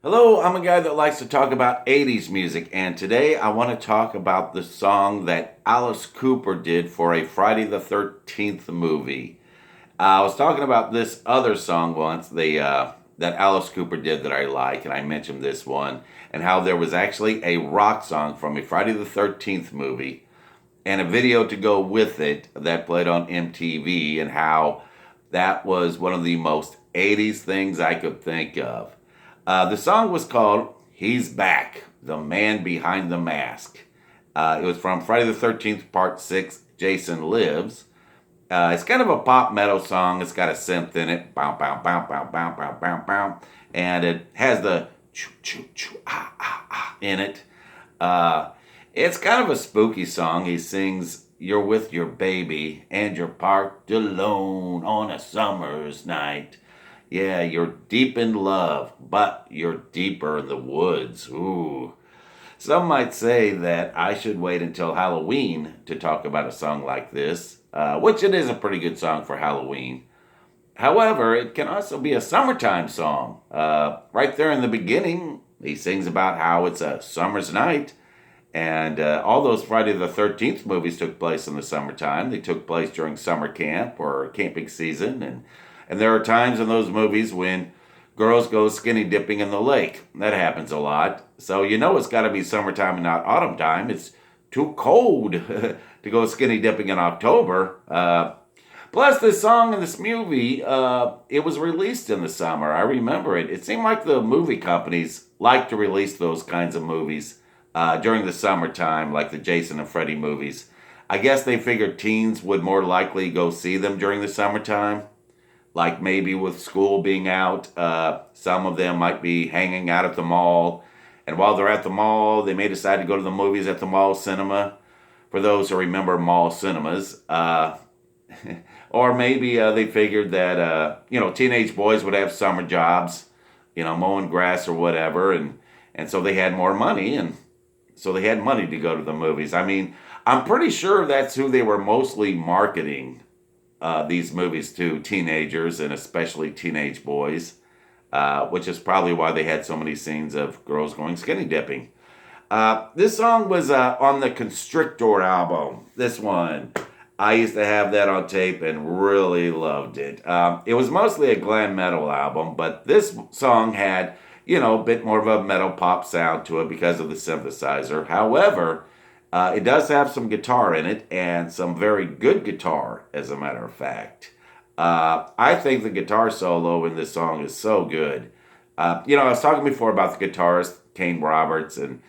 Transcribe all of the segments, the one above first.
Hello, I'm a guy that likes to talk about 80s music, and today I want to talk about the song that Alice Cooper did for a Friday the 13th movie. I was talking about this other song once, that Alice Cooper did that I like, and I mentioned this one, and how there was actually a rock song from a Friday the 13th movie and a video to go with it that played on MTV, and how that was one of the most 80s things I could think of. The song was called He's Back, The Man Behind the Mask. It was from Friday the 13th, Part 6, Jason Lives. It's kind of a pop metal song. It's got a synth in it, bow, bow, bow, bow, bow, bow, bow, bow. And it has the choo, choo, choo, ah, ah, ah in it. Uh, it's kind of a spooky song. He sings, "You're with your baby and you're parked alone on a summer's night. Yeah, you're deep in love, but you're deeper in the woods." Ooh. Some might say that I should wait until Halloween to talk about a song like this, which it is a pretty good song for Halloween. However, it can also be a summertime song. Right there in the beginning, he sings about how it's a summer's night, and all those Friday the 13th movies took place in the summertime. They took place during summer camp or camping season. And there are times in those movies when girls go skinny dipping in the lake. That happens a lot. So you know it's got to be summertime and not autumn time. It's too cold to go skinny dipping in October. Plus, this song in this movie, it was released in the summer. I remember it. It seemed like the movie companies like to release those kinds of movies during the summertime, like the Jason and Freddy movies. I guess they figured teens would more likely go see them during the summertime. Like maybe with school being out, some of them might be hanging out at the mall. And while they're at the mall, they may decide to go to the movies at the mall cinema. For those who remember mall cinemas, or maybe they figured that teenage boys would have summer jobs, mowing grass or whatever, and so they had more money, and so they had money to go to the movies. I mean, I'm pretty sure that's who they were mostly marketing these movies to, teenagers and especially teenage boys, which is probably why they had so many scenes of girls going skinny dipping. This song was on the Constrictor album. This one, I used to have that on tape and really loved it. It was mostly a glam metal album, but this song had, a bit more of a metal pop sound to it because of the synthesizer. However, it does have some guitar in it, and some very good guitar, as a matter of fact. I think the guitar solo in this song is so good. I was talking before about the guitarist, Kane Roberts, and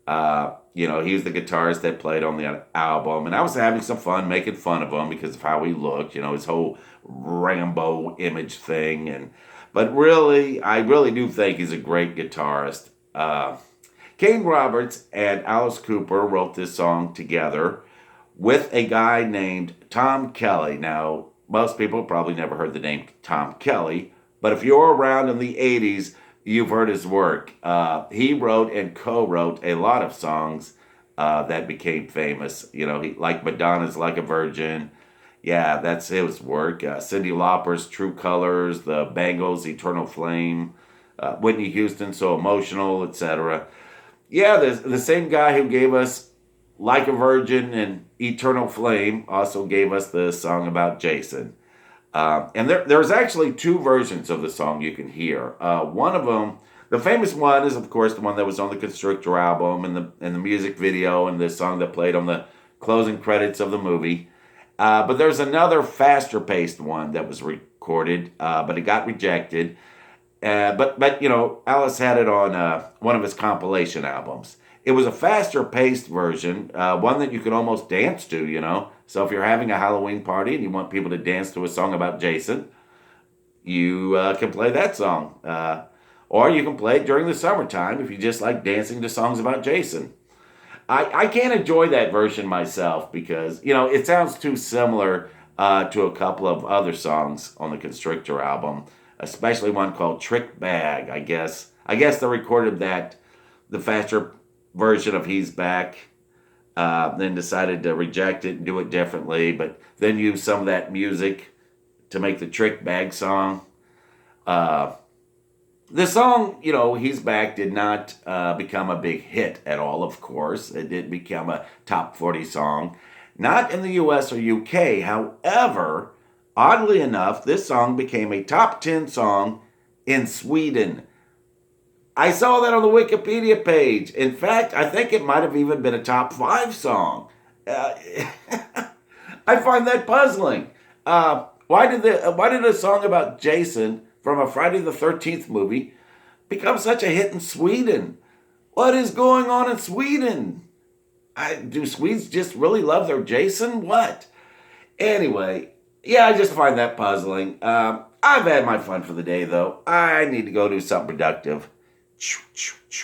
he was the guitarist that played on the album, and I was having some fun making fun of him because of how he looked, his whole Rambo image thing, but really, I really do think he's a great guitarist. Kane Roberts and Alice Cooper wrote this song together with a guy named Tom Kelly. Now, most people probably never heard the name Tom Kelly, but if you're around in the 80s, you've heard his work. He wrote and co-wrote a lot of songs that became famous. Like Madonna's "Like a Virgin." Yeah, that's his work. Cyndi Lauper's "True Colors," the Bangles' "Eternal Flame," Whitney Houston "So Emotional," etc. Yeah, the same guy who gave us "Like a Virgin" and "Eternal Flame" also gave us the song about Jason. And there's actually two versions of the song you can hear. One of them, the famous one, is of course the one that was on the Constrictor album and the music video and the song that played on the closing credits of the movie. But there's another faster paced one that was recorded, but it got rejected. But Alice had it on one of his compilation albums. It was a faster paced version, one that you could almost dance to. So if you're having a Halloween party and you want people to dance to a song about Jason, you can play that song. Or you can play it during the summertime if you just like dancing to songs about Jason. I can't enjoy that version myself because, it sounds too similar to a couple of other songs on the Constrictor album, especially one called Trick Bag, I guess. I guess they recorded that, the faster version of He's Back, then decided to reject it and do it differently, but then use some of that music to make the Trick Bag song. Uh, The song, He's Back did not become a big hit at all, of course. It did become a top 40 song, not in the US or UK. However, oddly enough, this song became a top 10 song in Sweden. I saw that on the Wikipedia page. In fact, I think it might have even been a top 5 song. Uh, I find that puzzling. Why did a song about Jason from a Friday the 13th movie become such a hit in Sweden? What is going on in Sweden? Do Swedes just really love their Jason? What? Anyway, yeah, I just find that puzzling. I've had my fun for the day, though. I need to go do something productive.